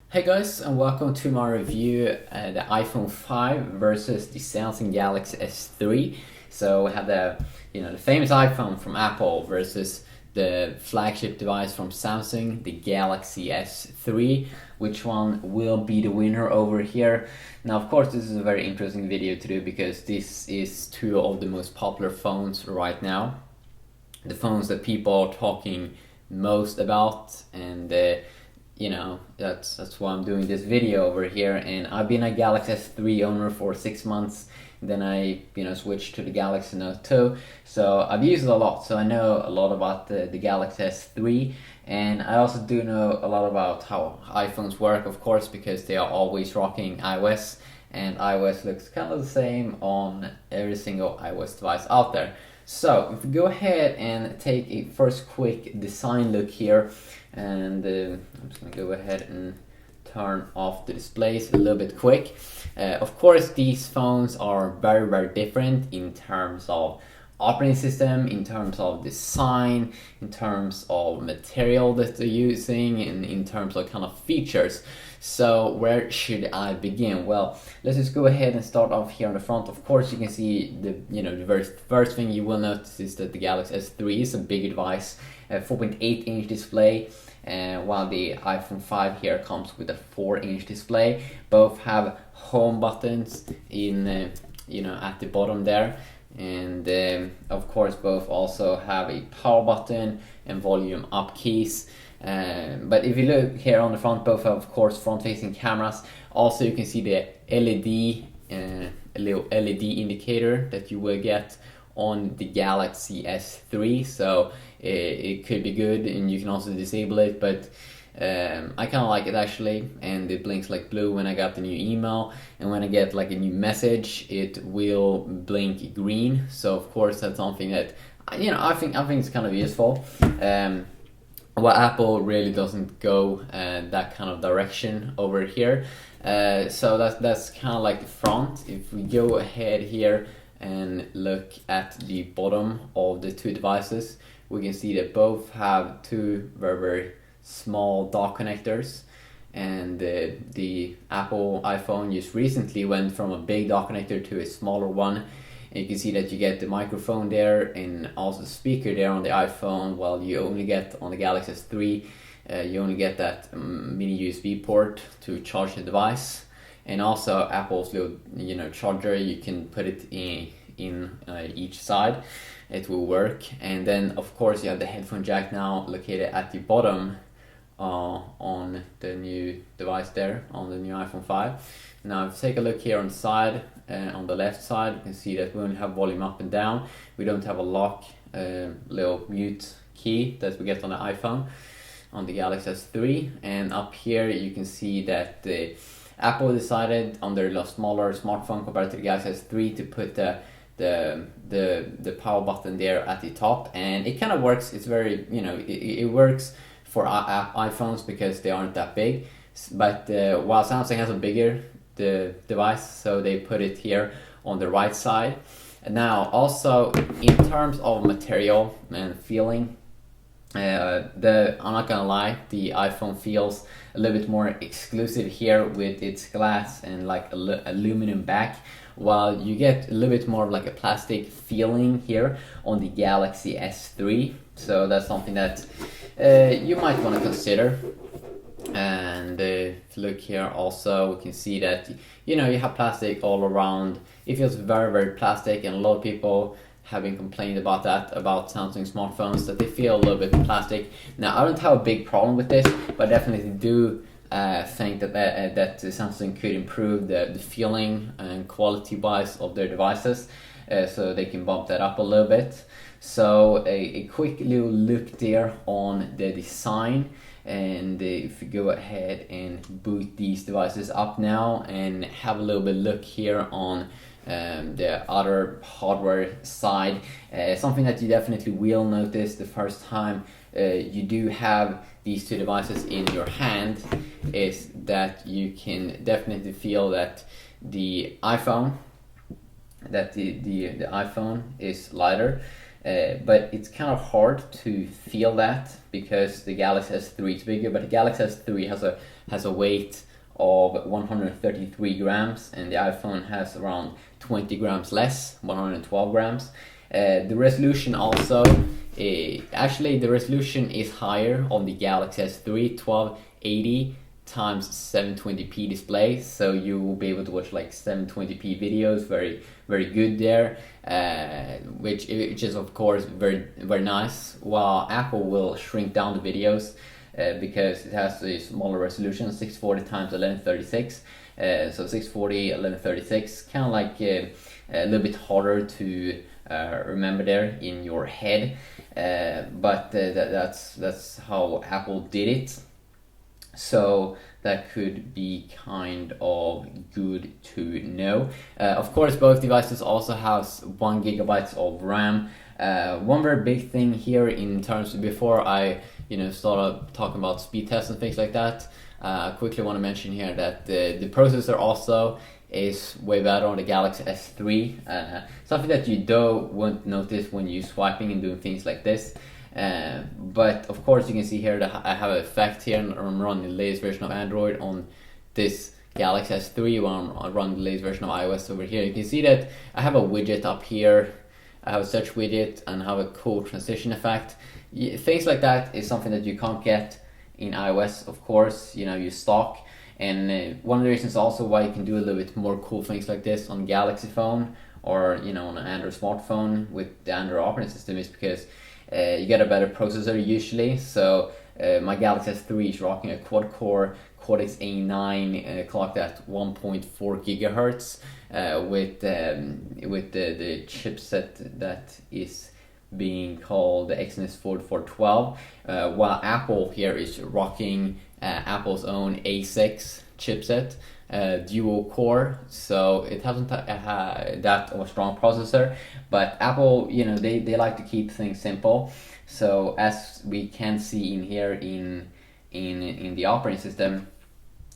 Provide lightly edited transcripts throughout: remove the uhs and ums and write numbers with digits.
Hey guys, and welcome to my review the iPhone 5 versus the Samsung Galaxy S3. So we have the famous iPhone from Apple versus the flagship device from Samsung, the Galaxy S3. Which one will be the winner over here? Now, of course, this is a very interesting video to do because this is two of the most popular phones right now. The phones that people are talking most about, and that's why I'm doing this video over here. And I've been a Galaxy S3 owner for 6 months. Then I switched to the Galaxy Note 2, so I've used it a lot, so I know a lot about the Galaxy S3. And I also do know a lot about how iPhones work, of course, because they are always rocking iOS, and iOS looks kind of the same on every single iOS device out there. So if we go ahead and take a first quick design look here, and I'm just gonna go ahead and turn off the displays a little bit quick. Of course, these phones are very different in terms of operating system, in terms of design, in terms of material that they're using, and in terms of kind of features. So where should I begin? Well, let's just go ahead and start off here on the front. Of course, you can see the first thing you will notice is that the Galaxy S3 is a bigger device, a 4.8-inch display. While the iPhone 5 here comes with a 4-inch display. Both have home buttons in at the bottom there, and of course both also have a power button and volume up keys. But if you look here on the front, both have, of course, front-facing cameras. Also, you can see the a little LED indicator that you will get on the Galaxy S3, so it could be good, and you can also disable it, but I kind of like it actually, and it blinks like blue when I got the new email, and when I get like a new message it will blink green. So of course that's something that I think it's kind of useful. Well, Apple really doesn't go that kind of direction over here, so that's kind of like the front. If we go ahead here and look at the bottom of the two devices, we can see that both have two very small dock connectors, and the Apple iPhone just recently went from a big dock connector to a smaller one. And you can see that you get the microphone there and also the speaker there on the iPhone, while you only get on the Galaxy S3 you only get that mini USB port to charge the device, and also Apple's little charger. You can put it in each side, it will work. And then of course you have the headphone jack now located at the bottom on the new device there, on the new iPhone 5. Now if you take a look here on the side, on the left side, you can see that we only have volume up and down. We don't have a lock little mute key that we get on the iPhone, on the Galaxy S3. And up here you can see that Apple decided on their smaller smartphone compared to the Galaxy S3 to put the power button there at the top, and it kind of works. It's very it works for iPhones because they aren't that big, but while Samsung has a bigger device, so they put it here on the right side. And now also in terms of material and feeling, I'm not gonna lie, the iPhone feels a little bit more exclusive here with its glass and like aluminum back, while you get a little bit more of like a plastic feeling here on the Galaxy S3. So that's something that you might want to consider. And if you look here also, we can see that you have plastic all around. It feels very plastic, and a lot of people have been complaining about that about Samsung smartphones, that they feel a little bit plastic. Now I don't have a big problem with this, but I definitely do think that Samsung could improve the feeling and quality wise of their devices, so they can bump that up a little bit. So a quick little look there on the design. And if you go ahead and boot these devices up now and have a little bit look here on the other hardware side, something that you definitely will notice the first time you do have these two devices in your hand is that you can definitely feel that the iPhone is lighter. But it's kind of hard to feel that because the Galaxy S3 is bigger, but the Galaxy S3 has a has a weight of 133 grams, and the iPhone has around 20 grams less, 112 grams. The resolution also, actually the resolution is higher on the Galaxy S3, 1280 times 720p display, so you will be able to watch like 720p videos, very good there, which is of course very nice. While Apple will shrink down the videos because it has a smaller resolution, 640 times 1136. So 640 1136, kind of like a little bit harder to remember there in your head, but that's how Apple did it. So that could be kind of good to know. Of course, both devices also has 1 GB of RAM. One very big thing here in terms of, before I start talking about speed tests and things like that, I quickly want to mention here that the processor also is way better on the Galaxy S3. Something that you won't notice when you're swiping and doing things like this. But of course you can see here that I have an effect here, and I'm running the latest version of Android on this Galaxy S3 while I'm running the latest version of iOS over here. You can see that I have a widget up here. I have a search widget and have a cool transition effect. Things like that is something that you can't get in iOS, of course, you stock. And one of the reasons also why you can do a little bit more cool things like this on Galaxy phone or on an Android smartphone with the Android operating system is because you get a better processor usually. So my Galaxy S3 is rocking a quad-core Cortex A9 clocked at 1.4 gigahertz with the chipset that is being called the Exynos 4412, while Apple here is rocking Apple's own A6 chipset, dual core, so it hasn't that of a strong processor. But Apple, they like to keep things simple. So as we can see in here in the operating system,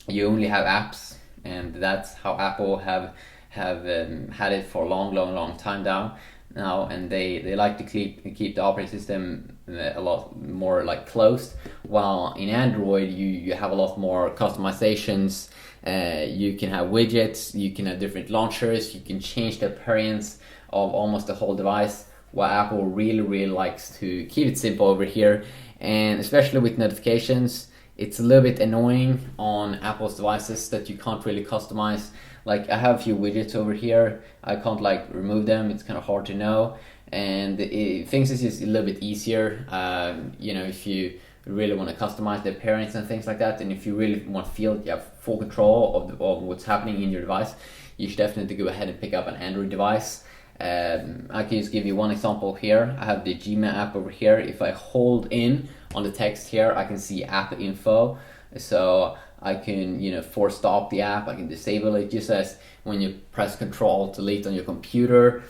you only have apps, and that's how Apple have had it for a long time now, and they like to keep the operating system a lot more like closed, while in Android you have a lot more customizations. You can have widgets, you can have different launchers, you can change the appearance of almost the whole device, while Apple really likes to keep it simple over here. And especially with notifications, it's a little bit annoying on Apple's devices that you can't really customize. Like, I have a few widgets over here, I can't remove them, it's kind of hard to know, and things is just a little bit easier, if you really want to customize the appearance and things like that, and if you really want to feel you have full control of what's happening in your device, you should definitely go ahead and pick up an Android device. I can just give you one example here. I have the Gmail app over here. If I hold in on the text here, I can see app info, so I can force stop the app, I can disable it just as when you press Control Delete on your computer.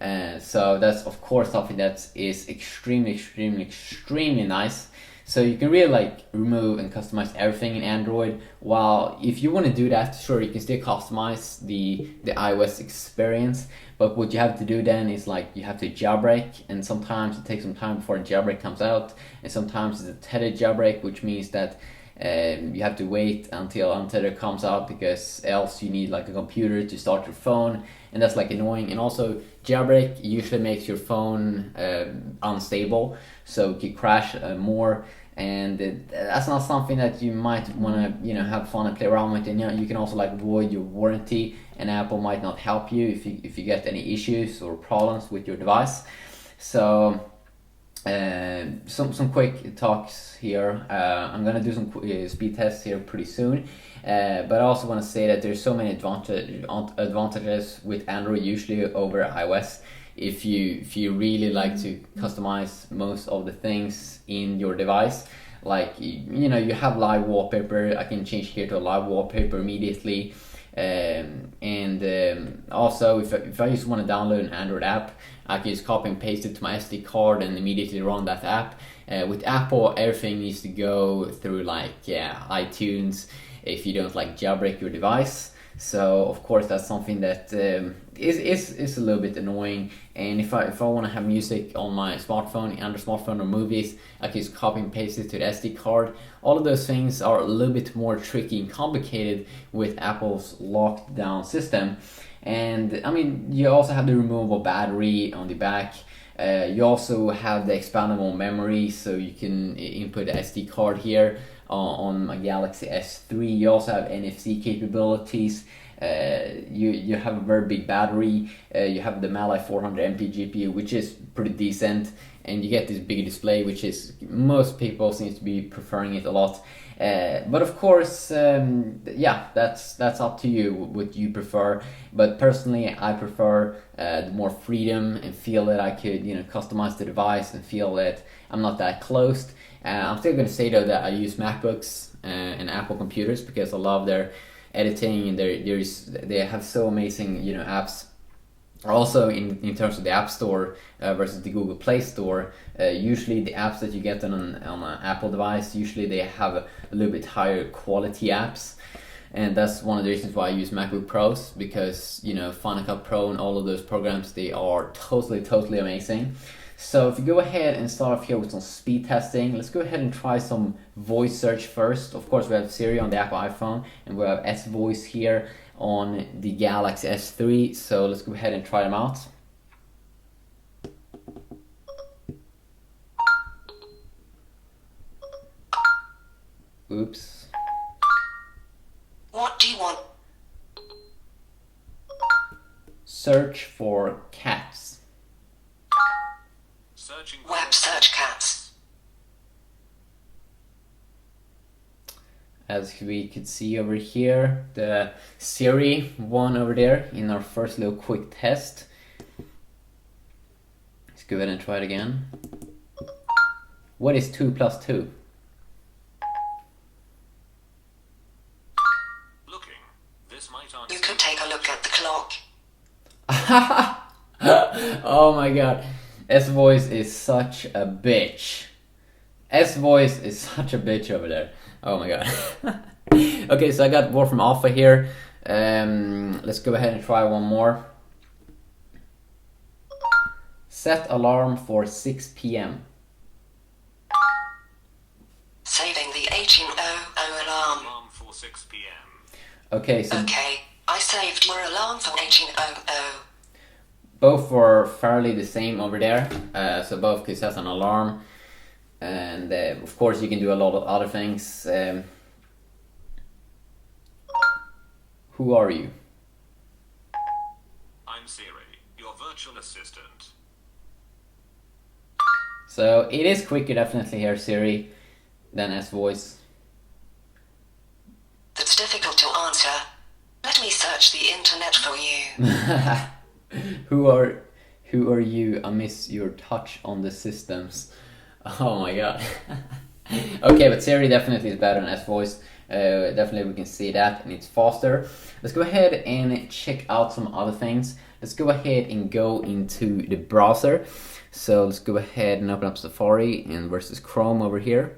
So that's of course something that is extremely nice. So you can really remove and customize everything in Android, while if you want to do that, sure, you can still customize the iOS experience, but what you have to do then is you have to jailbreak, and sometimes it takes some time before a jailbreak comes out, and sometimes it's a tethered jailbreak, which means that you have to wait until untethered comes out, because else you need a computer to start your phone, and that's annoying. And also jailbreak usually makes your phone unstable, so it could crash more, and that's not something that you might want to have fun and play around with. And you can also void your warranty, and Apple might not help you if you get any issues or problems with your device. So some quick talks here. I'm gonna do some speed tests here pretty soon, but I also want to say that there's so many advantages with Android usually over iOS. If you really like to customize most of the things in your device, you have live wallpaper. I can change here to a live wallpaper immediately. Also, if I just want to download an Android app, I can just copy and paste it to my SD card and immediately run that app. With Apple, everything needs to go through iTunes if you don't jailbreak your device. So of course that's something that is a little bit annoying. And if I want to have music on my smartphone, under smartphone or movies, I can just copy and paste it to the SD card. All of those things are a little bit more tricky and complicated with Apple's locked down system. And I mean, you also have the removable battery on the back. You also have the expandable memory, so you can input the SD card here on my Galaxy S3. You also have NFC capabilities. You have a very big battery. You have the Mali 400 MP GPU, which is pretty decent, and you get this big display, which is most people seems to be preferring it a lot. But of course, yeah, that's up to you what you prefer. But personally, I prefer the more freedom and feel that I could, customize the device and feel that I'm not that closed. I'm still going to say though that I use MacBooks and Apple computers because I love their editing and they have so amazing apps. Also, in terms of the App Store versus the Google Play Store, usually the apps that you get on an Apple device, usually they have a little bit higher quality apps. And that's one of the reasons why I use MacBook Pros, because Final Cut Pro and all of those programs, they are totally amazing. So if you go ahead and start off here with some speed testing, let's go ahead and try some voice search first. Of course, we have Siri on the Apple iPhone, and we have S Voice here on the Galaxy S3. So let's go ahead and try them out. Oops. What do you want? Search for cats. Web search cats. As we could see over here, the Siri won over there in our first little quick test. Let's go ahead and try it again. What is 2 plus 2? Looking. This might answer. You could take a look at the clock. Oh my god. S-Voice is such a bitch. S-Voice is such a bitch over there. Oh my god. Okay, so I got more from Alpha here. Let's go ahead and try one more. Set alarm for 6 p.m. Saving the 1800 alarm. Alarm for 6 p.m. Okay, so Okay, I saved your alarm for 1800. both were fairly the same over there. So both could set an alarm. And of course you can do a lot of other things. Who are you? I'm Siri, your virtual assistant. So it is quicker definitely here, Siri, than S-Voice. That's difficult to answer. Let me search the internet for you. Who are you? I miss your touch on the systems. Oh my god. Okay, but Siri definitely is better than S-Voice. Definitely we can see that, and it's faster. Let's go ahead and check out some other things. Let's go ahead and go into the browser. So let's go ahead and open up Safari and versus Chrome over here.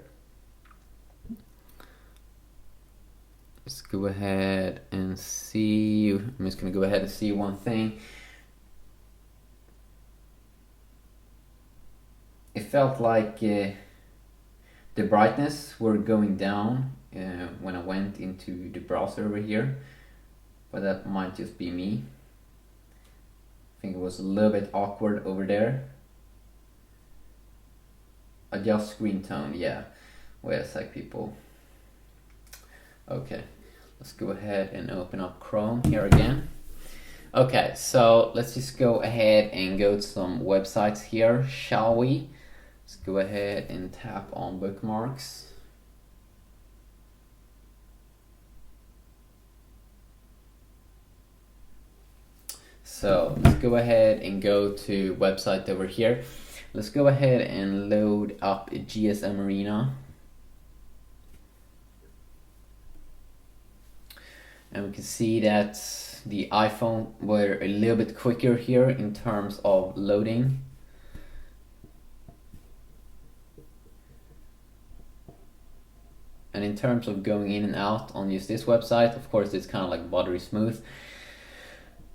Let's go ahead and see. I'm just gonna go ahead and see one thing. It felt like the brightness were going down when I went into the browser over here, but that might just be me. I think it was a little bit awkward over there. Adjust screen tone, yeah. Wait a sec, people. Okay, let's go ahead and open up Chrome here again. Okay, so let's just go ahead and go to some websites here, shall we? Let's go ahead and tap on bookmarks. So let's go ahead and go to website over here. Let's go ahead and load up GSM Arena. And we can see that the iPhone were a little bit quicker here in terms of loading. And And in terms of going in and out on just this website, of course it's kind of like buttery smooth.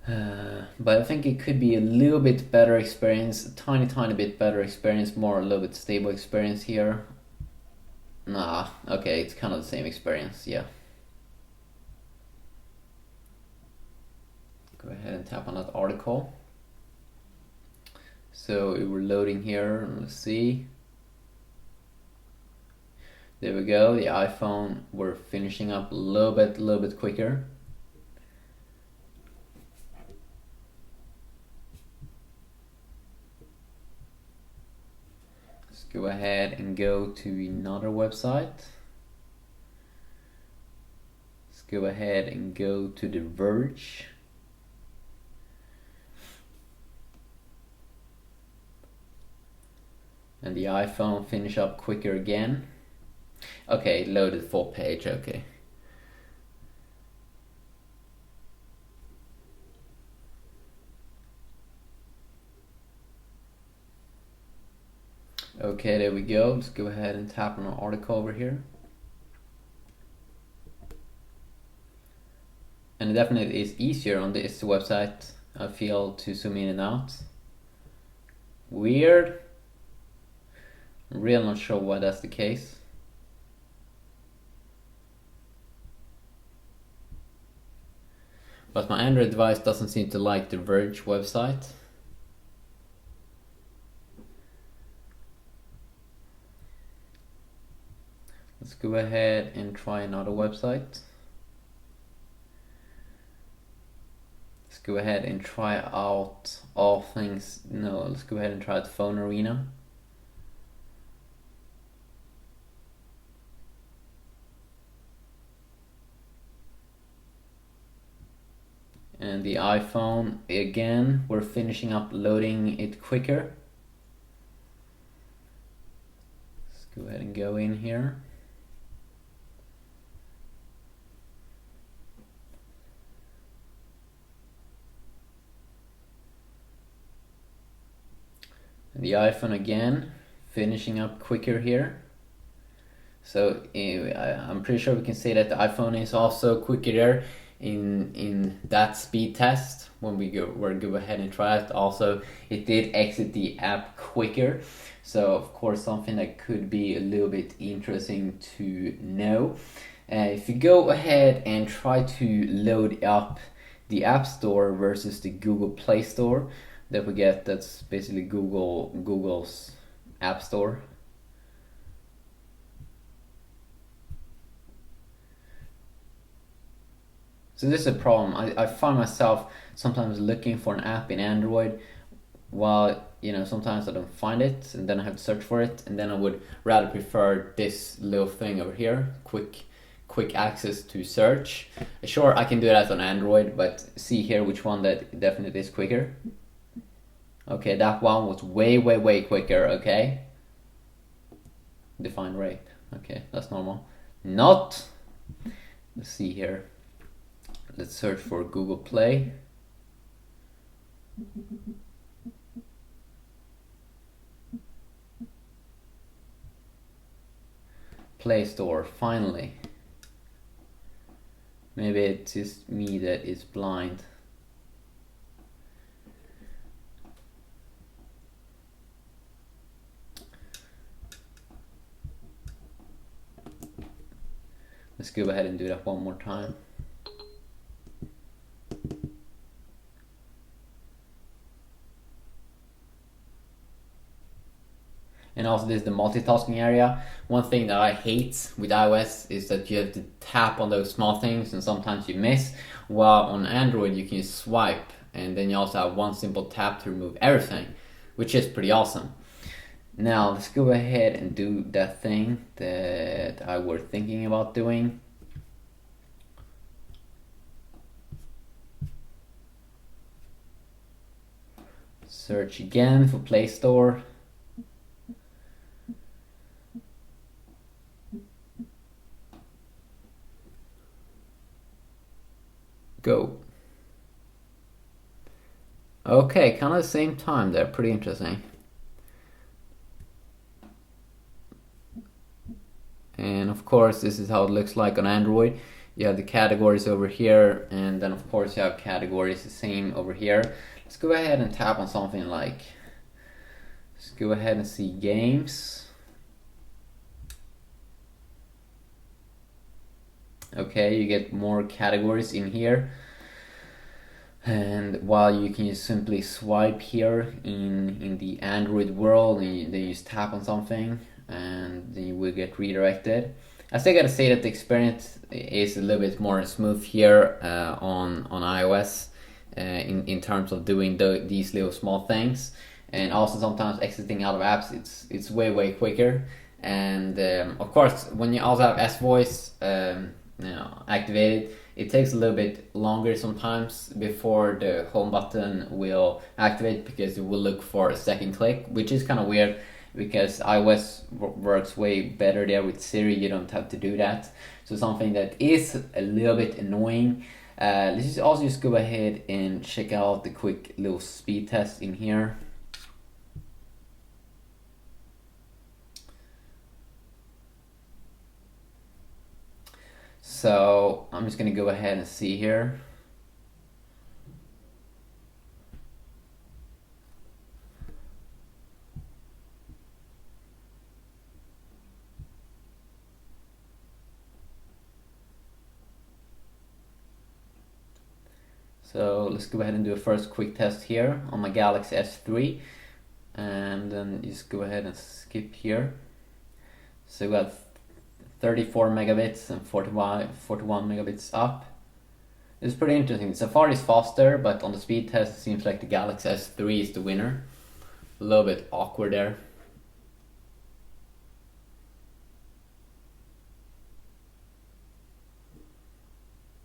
But I think it could be a little bit better experience, a tiny bit better experience, more a little bit stable experience here. Nah, okay, it's kind of the same experience, yeah. Go ahead and tap on that article. So we're loading here, let's see. There we go, the iPhone, we're finishing up a little bit quicker. Let's go ahead and go to another website. Let's go ahead and go to The Verge. And the iPhone finish up quicker again. Okay, loaded full page, okay. Okay, there we go. Let's go ahead and tap on an article over here. And it definitely is easier on this website, I feel, to zoom in and out. Weird. I'm really not sure why that's the case. But my Android device doesn't seem to like the Verge website. Let's go ahead and try another website. Let's go ahead and try out all things. No, let's go ahead and try out Phone Arena. And the iPhone, again, we're finishing up loading it quicker. Let's go ahead and go in here. And the iPhone again, finishing up quicker here. So I'm pretty sure we can say that the iPhone is also quicker there in that speed test when we go ahead and try it. Also, it did exit the app quicker, so of course something that could be a little bit interesting to know. If you go ahead and try to load up the App Store versus the Google Play Store that we get, that's basically Google's App Store. So this is a problem. I find myself sometimes looking for an app in Android while, sometimes I don't find it, and then I have to search for it, and then I would rather prefer this little thing over here, quick access to search. Sure, I can do that on Android, but see here which one that definitely is quicker. Okay, that one was way quicker, okay? Define rate. Okay, that's normal. Not. Let's see here. Let's search for Google Play. Play Store, finally. Maybe it's just me that is blind. Let's go ahead and do that one more time. And also this is the multitasking area. One thing that I hate with iOS is that you have to tap on those small things and sometimes you miss. While on Android you can swipe, and then you also have one simple tap to remove everything, which is pretty awesome. Now let's go ahead and do that thing that I were thinking about doing. Search again for Play Store. Go. Okay, kind of the same time there, pretty interesting. And of course, this is how it looks like on Android. You have the categories over here, and then of course you have categories the same over here. Let's go ahead and tap on something like, let's go ahead and see games. Okay, you get more categories in here. And while you can just simply swipe here in the Android world, and then you just tap on something, and then you will get redirected. I still gotta say that the experience is a little bit more smooth here on iOS in terms of doing these little small things, and also sometimes exiting out of apps. It's way quicker, and of course when you also have S voice activated, it takes a little bit longer sometimes before the home button will activate, because it will look for a second click, which is kind of weird because iOS works way better there with Siri. You don't have to do that. So something that is a little bit annoying. Let's just go ahead and check out the quick little speed test in here. So I'm just gonna go ahead and see here. So let's go ahead and do a first quick test here on my Galaxy S3, and then just go ahead and skip here. So we got 34 megabits and 41 megabits up. It's pretty interesting. Safari is faster, but on the speed test it seems like the Galaxy S3 is the winner. A little bit awkward there.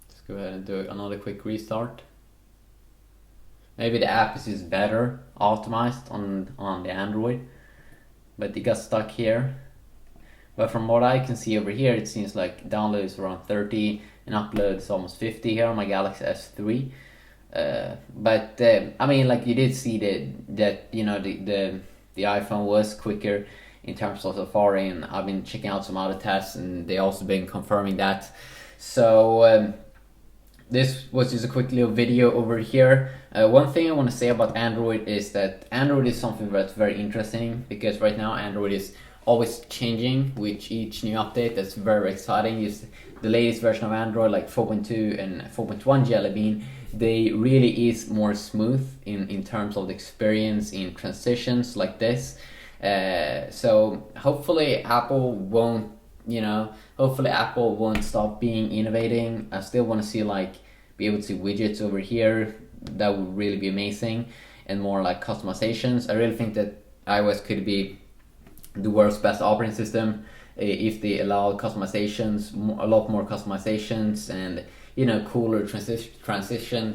Let's go ahead and do another quick restart. Maybe the app is just better optimized on the Android, but it got stuck here. But from what I can see over here, it seems like download is around 30 and upload is almost 50 here on my Galaxy S3. But I mean, like, you did see that you know the iPhone was quicker in terms of Safari, and I've been checking out some other tests, and they also been confirming that. So this was just a quick little video over here. One thing I want to say about Android is that Android is something that's very interesting, because right now Android is always changing with each new update. That's very exciting. Is the latest version of Android, like 4.2 and 4.1 Jelly Bean, they really is more smooth in terms of the experience in transitions like this. So hopefully Apple won't stop being innovating. I still want to see, like, be able to see widgets over here. That would really be amazing, and more like customizations. I really think that iOS could be the world's best operating system if they allow customizations, a lot more customizations, and cooler transition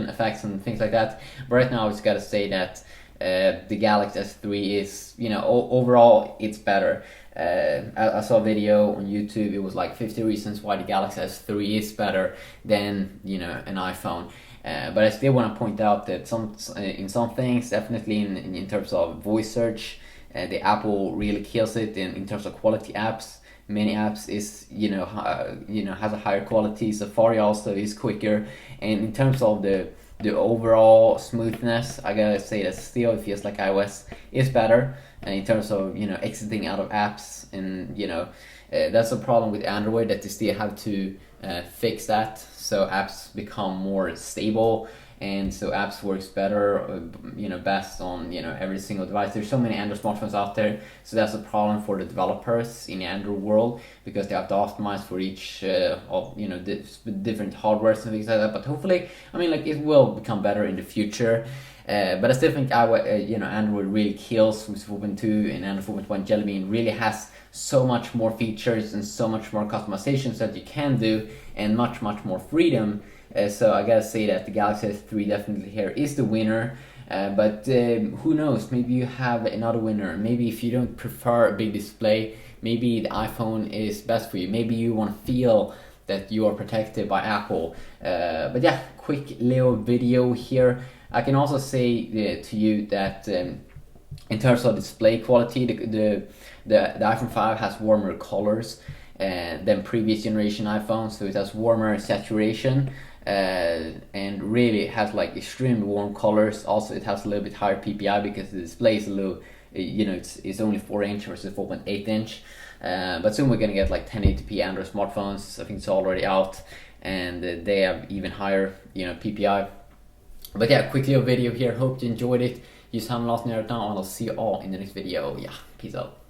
effects and things like that. But right now I just gotta say that the Galaxy S3 is, overall it's better. I saw a video on YouTube. It was like 50 reasons why the Galaxy S3 is better than an iPhone. But I still want to point out that in some things, definitely in terms of voice search, the Apple really kills it in terms of quality apps. Many apps is has a higher quality. Safari also is quicker, and in terms of the overall smoothness, I gotta say that still it feels like iOS is better. And in terms of exiting out of apps, and that's a problem with Android, that they still have to fix that, so apps become more stable, and so apps works better, best on every single device. There's so many Android smartphones out there, so that's a problem for the developers in the Android world, because they have to optimize for each of different hardwares and things like that. But hopefully, it will become better in the future. But I still think Android really kills with 4.2, and Android 4.1 Jelly Bean really has so much more features and so much more customizations that you can do, and much more freedom. So I gotta say that the Galaxy S3 definitely here is the winner. But who knows? Maybe you have another winner. Maybe if you don't prefer a big display, maybe the iPhone is best for you. Maybe you want to feel that you are protected by Apple. But yeah, quick little video here. I can also say to you that in terms of display quality, the the iPhone 5 has warmer colors than previous generation iPhones, so it has warmer saturation. And really it has like extremely warm colors. Also, it has a little bit higher PPI because the display is a little, it's only 4 inch versus 4.8 inch. But soon we're gonna get like 1080p Android smartphones. I think it's already out, and they have even higher, PPI. But yeah, quick little video here. Hope you enjoyed it. Just have a last night now, and I'll see you all in the next video. Yeah, peace out.